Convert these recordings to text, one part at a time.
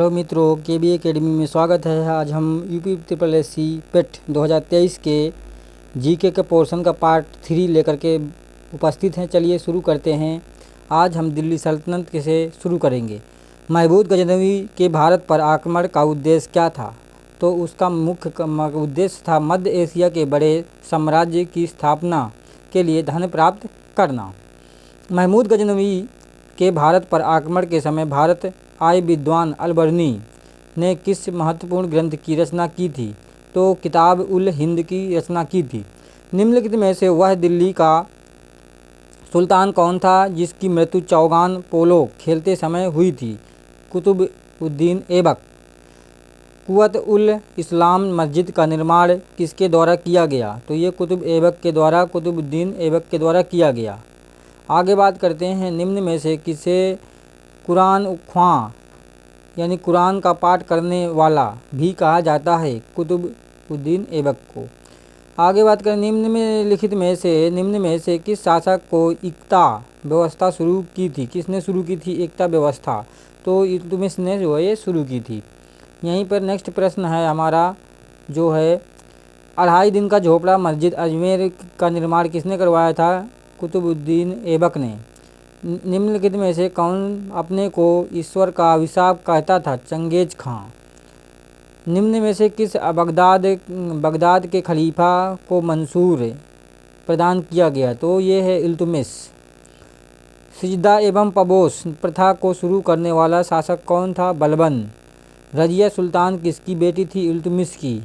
Hello मित्रों, केबी academy में स्वागत है। आज हम यूपी ट्रिपल एस सी पेट 2023 के जीके के पोर्शन का पार्ट 3 लेकर के उपस्थित हैं। चलिए शुरू करते हैं। आज हम दिल्ली सल्तनत से शुरू करेंगे। महमूद गजनवी के भारत पर आक्रमण का उद्देश्य क्या था? तो उसका मुख्य उद्देश्य था मध्य एशिया के बड़े साम्राज्य की स्थापना के लिए धन प्राप्त करना। महमूद गजनवी के भारत पर आक्रमण के समय भारत आए विद्वान अल-बर्नी ने किस महत्वपूर्ण ग्रंथ की रचना की थी? तो किताब उल हिंद की रचना की थी। निम्नलिखित में से वह दिल्ली का सुल्तान कौन था जिसकी मृत्यु चौगान पोलो खेलते समय हुई थी? कुतुब उद्दीन ऐबक। कुव्वत उल इस्लाम मस्जिद का निर्माण किसके द्वारा किया गया? तो ये कुतुब ऐबक के द्वारा, कुतुबुद्दीन ऐबक के द्वारा किया गया। आगे बात करते हैं, निम्न में से किसे कुरान ख्वां यानी कुरान का पाठ करने वाला भी कहा जाता है? कुतुबुद्दीन ऐबक को। आगे बात करें, निम्न में से किस शासक को इक्ता व्यवस्था शुरू की थी? किसने शुरू की थी इक्ता व्यवस्था? तो इल्तुतमिश ने जो है ये शुरू की थी। यहीं पर नेक्स्ट प्रश्न है हमारा जो है 2.5 दिन का झोपड़ा मस्जिद अजमेर का निर्माण किसने करवाया था? कुतुबुद्दीन ऐबक ने। निम्नलिखित में से कौन अपने को ईश्वर का अभिशाप कहता था? चंगेज खां। निम्न में से किस बगदाद के खलीफा को मंसूर प्रदान किया गया? तो ये है इल्तुतमिश। सिजदा एवं पबोस प्रथा को शुरू करने वाला शासक कौन था? बलबन। रजिया सुल्तान किसकी बेटी थी? इल्तुतमिश की।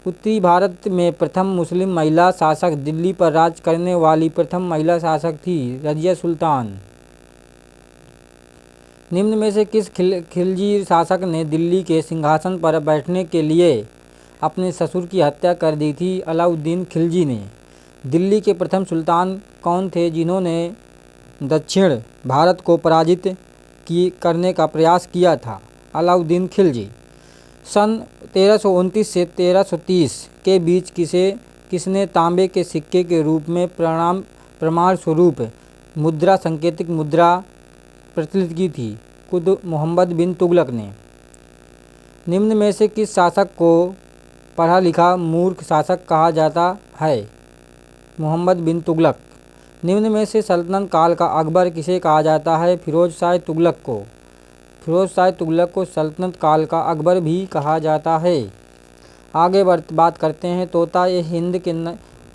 उत्तरी भारत में प्रथम मुस्लिम महिला शासक, दिल्ली पर राज करने वाली प्रथम महिला शासक थी रजिया सुल्तान। निम्न में से किस खिलजी शासक ने दिल्ली के सिंहासन पर बैठने के लिए अपने ससुर की हत्या कर दी थी? अलाउद्दीन खिलजी ने। दिल्ली के प्रथम सुल्तान कौन थे जिन्होंने दक्षिण भारत को पराजित करने का प्रयास किया था? अलाउद्दीन खिलजी। सन 1329 से 1330 के बीच किसने तांबे के सिक्के के रूप में प्रमाण स्वरूप मुद्रा संकेतिक मुद्रा प्रचलित की थी? खुद मोहम्मद बिन तुगलक ने। निम्न में से किस शासक को पढ़ा लिखा मूर्ख शासक कहा जाता है? मोहम्मद बिन तुगलक। निम्न में से सल्तनत काल का अकबर किसे कहा जाता है? फिरोज शाह तुगलक को। फिरोज शाह तुगलक को सल्तनत काल का अकबर भी कहा जाता है। आगे बात करते हैं, तोता ए हिंद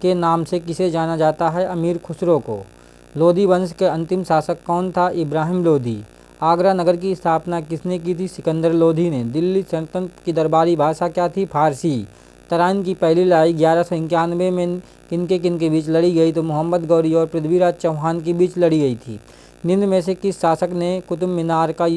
के नाम से किसे जाना जाता है? अमीर खुसरो को। लोधी वंश के अंतिम शासक कौन था? इब्राहिम लोधी। आगरा नगर की स्थापना किसने की थी? सिकंदर लोधी ने। दिल्ली सल्तनत की दरबारी भाषा क्या थी? फारसी। तराइन की पहली लड़ाई 1191 में किनके बीच लड़ी गई? तो मोहम्मद गौरी और पृथ्वीराज चौहान के बीच लड़ी गई थी। निम्न में से किस शासक ने कुतुब मीनार का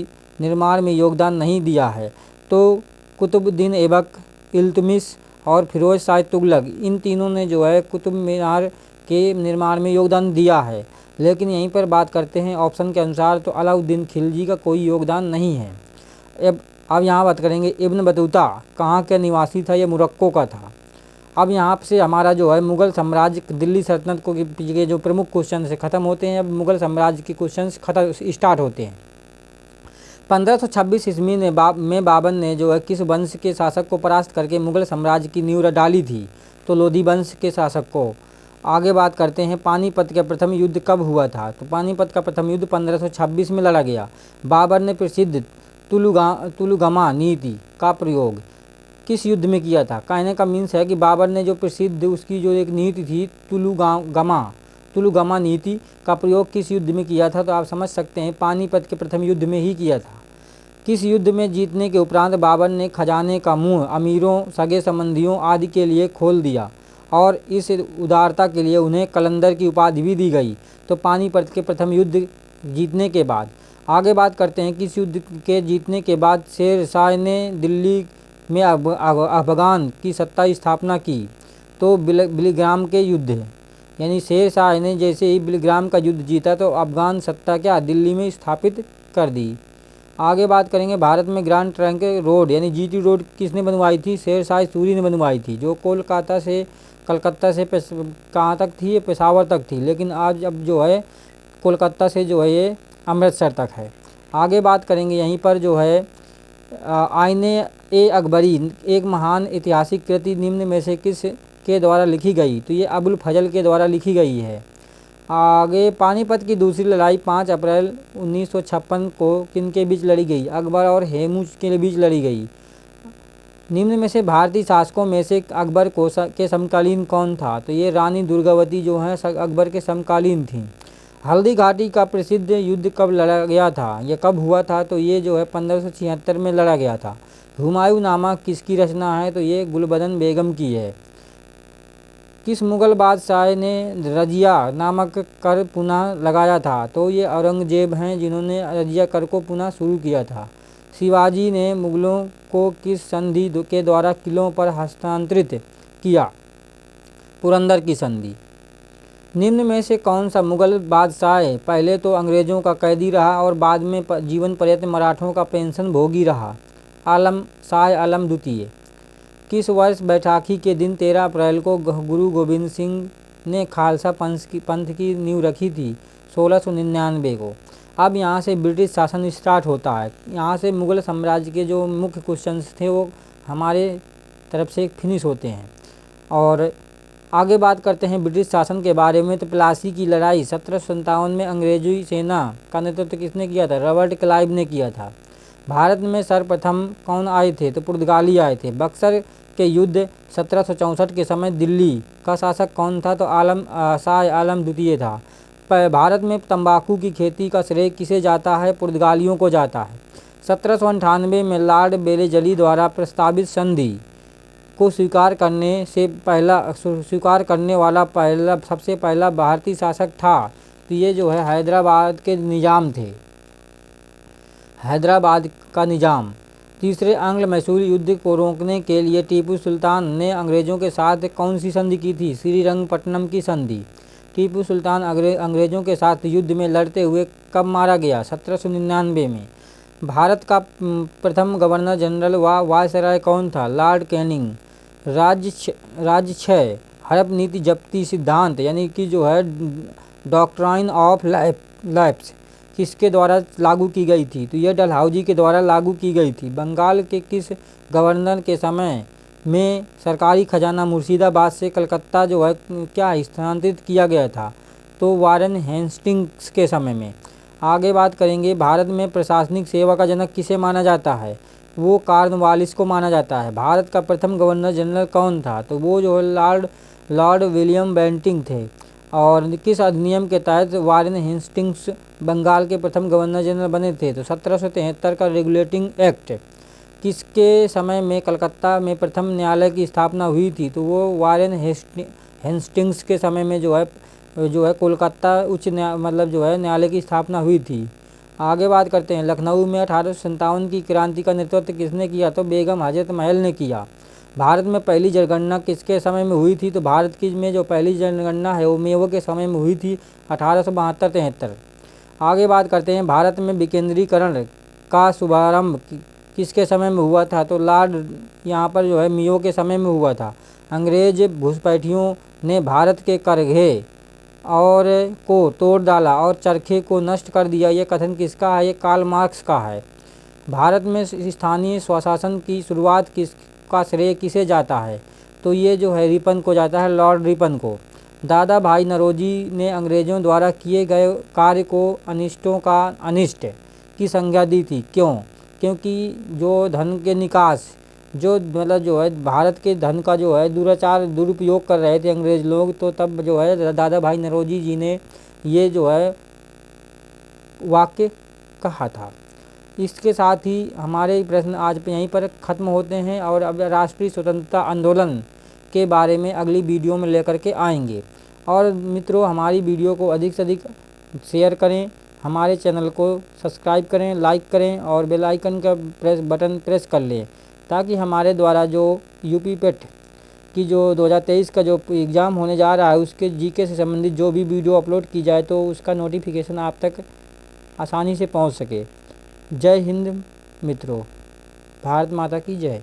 निर्माण में योगदान नहीं दिया है? तो कुतुबुद्दीन ऐबक, इल्तुतमिश और फिरोज शाह तुगलक, इन तीनों ने जो है कुतुब मीनार के निर्माण में योगदान दिया है। लेकिन यहीं पर बात करते हैं ऑप्शन के अनुसार, तो अलाउद्दीन खिलजी का कोई योगदान नहीं है। अब यहाँ बात करेंगे इब्न बतूता कहाँ का निवासी था? ये मोरक्को का था। अब यहाँ से हमारा जो है मुग़ल साम्राज्य दिल्ली सल्तनत के जो प्रमुख क्वेश्चन से ख़त्म होते हैं। अब मुग़ल साम्राज्य के क्वेश्चन स्टार्ट होते हैं। 1526 ईस्वी में बाबर ने जो है किस वंश के शासक को परास्त करके मुग़ल साम्राज्य की नींव डाली थी? तो लोधी वंश के शासक को। आगे बात करते हैं, पानीपत का प्रथम युद्ध कब हुआ था? तो पानीपत का प्रथम युद्ध 1526 में लड़ा गया। बाबर ने प्रसिद्ध तुलुगमा नीति का प्रयोग किस युद्ध में किया था? कहने का मीन्स है कि बाबर ने जो प्रसिद्ध उसकी जो एक नीति थी तुलुगमा नीति का प्रयोग किस युद्ध में किया था? तो आप समझ सकते हैं पानीपत के प्रथम युद्ध में ही किया था। किस युद्ध में जीतने के उपरांत बाबर ने खजाने का मुंह अमीरों, सगे संबंधियों आदि के लिए खोल दिया और इस उदारता के लिए उन्हें कलंदर की उपाधि भी दी गई? तो पानीपत के प्रथम युद्ध जीतने के बाद। आगे बात करते हैं, किस युद्ध के जीतने के बाद शेर शाह ने दिल्ली में अफगान की सत्ता स्थापना की? तो बिलीग्राम के युद्ध, यानी शेर शाह ने जैसे ही बिलीग्राम का युद्ध जीता तो अफगान सत्ता क्या दिल्ली में स्थापित कर दी। आगे बात करेंगे, भारत में ग्रैंड ट्रंक रोड यानी जीटी रोड किसने बनवाई थी? शेर शाह सूरी ने बनवाई थी, जो कलकत्ता से कहाँ तक थी? ये पेशावर तक थी, लेकिन आज अब जो है कोलकाता से जो है ये अमृतसर तक है। आगे बात करेंगे यहीं पर जो है आईने ए अकबरी एक महान ऐतिहासिक कृति निम्न में से किस के द्वारा लिखी गई? तो ये अबुल फजल के द्वारा लिखी गई है। आगे, पानीपत की दूसरी लड़ाई 5 अप्रैल 1956 को किनके बीच लड़ी गई? अकबर और हेमू के बीच लड़ी गई। निम्न में से भारतीय शासकों में से अकबर के समकालीन कौन था? तो ये रानी दुर्गावती जो हैं अकबर के समकालीन थीं। हल्दी घाटी का प्रसिद्ध युद्ध कब लड़ा गया था? ये कब हुआ था? तो ये जो है 1576 में लड़ा गया था। हुमायूं नामा किसकी रचना है? तो ये गुलबदन बेगम की है। किस मुग़ल बादशाह ने रजिया नामक कर पुनः लगाया था? तो ये औरंगजेब हैं जिन्होंने रजिया कर को पुनः शुरू किया था। शिवाजी ने मुग़लों को किस संधि के द्वारा किलों पर हस्तांतरित किया? पुरंदर की संधि। निम्न में से कौन सा मुग़ल बादशाह पहले तो अंग्रेज़ों का कैदी रहा और बाद में जीवन पर्यंत मराठों का पेंशन भोगी रहा? शाह आलम द्वितीय। किस वर्ष बैसाखी के दिन 13 अप्रैल को गुरु गोबिंद सिंह ने खालसा पंथ की नींव रखी थी? 1699 को। अब यहाँ से ब्रिटिश शासन स्टार्ट होता है। यहाँ से मुग़ल साम्राज्य के जो मुख्य क्वेश्चंस थे वो हमारे तरफ से फिनिश होते हैं। और आगे बात करते हैं ब्रिटिश शासन के बारे में। तो प्लासी की लड़ाई 1757 में अंग्रेजी सेना का नेतृत्व किसने किया था? रॉबर्ट क्लाइव ने किया था। भारत में सर्वप्रथम कौन आए थे? तो पुर्तगाली आए थे। बक्सर के युद्ध 1764 के समय दिल्ली का शासक कौन था? तो शाह आलम द्वितीय था। भारत में तंबाकू की खेती का श्रेय किसे जाता है? पुर्तगालियों को जाता है। 1798 में लॉर्ड बेलेजली द्वारा प्रस्तावित संधि को स्वीकार करने वाला सबसे पहला भारतीय शासक था? तो ये जो है हैदराबाद के निज़ाम थे, हैदराबाद का निज़ाम। तीसरे आंग्ल मैसूर युद्ध को रोकने के लिए टीपू सुल्तान ने अंग्रेज़ों के साथ कौन सी संधि की थी? श्रीरंगपट्टनम की संधि। टीपू सुल्तान अंग्रेज़ों के साथ युद्ध में लड़ते हुए कब मारा गया? 1799 में। भारत का प्रथम गवर्नर जनरल वायसराय कौन था? Lord Canning. राज्य हड़प नीति जब्ती सिद्धांत यानी कि जो है डॉक्ट्राइन ऑफ लैप्स किसके द्वारा लागू की गई थी? तो यह डलहौजी के द्वारा लागू की गई थी। बंगाल के किस गवर्नर के समय में सरकारी खजाना मुर्शिदाबाद से कलकत्ता जो है क्या स्थानांतरित किया गया था? तो वारेन हेस्टिंग्स के समय में। आगे बात करेंगे, भारत में प्रशासनिक सेवा का जनक किसे माना जाता है? वो कॉर्नवालिस को माना जाता है। भारत का प्रथम गवर्नर जनरल कौन था? तो वो जो है लॉर्ड विलियम बेंटिंग थे। और किस अधिनियम के तहत वारेन हेस्टिंग्स बंगाल के प्रथम गवर्नर जनरल बने थे? तो 1773 का रेगुलेटिंग एक्ट। किसके समय में कलकत्ता में प्रथम न्यायालय की स्थापना हुई थी? तो वो वारेन हेस्टिंग्स के समय में जो है कोलकाता उच्च न्यायालय की स्थापना हुई थी। आगे बात करते हैं, लखनऊ में 1857 की क्रांति का नेतृत्व किसने किया? तो बेगम हजरत महल ने किया। भारत में पहली जनगणना किसके समय में हुई थी? तो भारत की में जो पहली जनगणना है वो मेवाड़ के समय में हुई थी 1872-73। आगे बात करते हैं, भारत में विकेंद्रीकरण का शुभारंभ किसके समय में हुआ था? तो लॉर्ड यहाँ पर जो है मियो के समय में हुआ था। अंग्रेज घुसपैठियों ने भारत के करघे और को तोड़ डाला और चरखे को नष्ट कर दिया, ये कथन किसका है? ये कार्ल मार्क्स का है। भारत में स्थानीय स्वशासन की शुरुआत किसका श्रेय किसे जाता है? तो ये जो है रिपन को जाता है, लॉर्ड रिपन को। दादा भाई नौरोजी ने अंग्रेज़ों द्वारा किए गए कार्य को अनिष्टों का अनिष्ट की संज्ञा दी थी। क्यों? क्योंकि जो धन के निकास जो भारत के धन का जो है दुरुपयोग कर रहे थे अंग्रेज़ लोग, तो तब जो है दादा भाई नौरोजी जी ने ये जो है वाक्य कहा था। इसके साथ ही हमारे प्रश्न आज यहीं पर ख़त्म होते हैं और अब राष्ट्रीय स्वतंत्रता आंदोलन के बारे में अगली वीडियो में लेकर के आएंगे। और मित्रों, हमारी वीडियो को अधिक से अधिक शेयर करें, हमारे चैनल को सब्सक्राइब करें, लाइक करें और बेल आइकन का बटन प्रेस कर लें, ताकि हमारे द्वारा जो यूपी पेट की जो 2023 का जो एग्ज़ाम होने जा रहा है उसके जीके से संबंधित जो भी वीडियो अपलोड की जाए तो उसका नोटिफिकेशन आप तक आसानी से पहुंच सके। जय हिंद मित्रों, भारत माता की जय।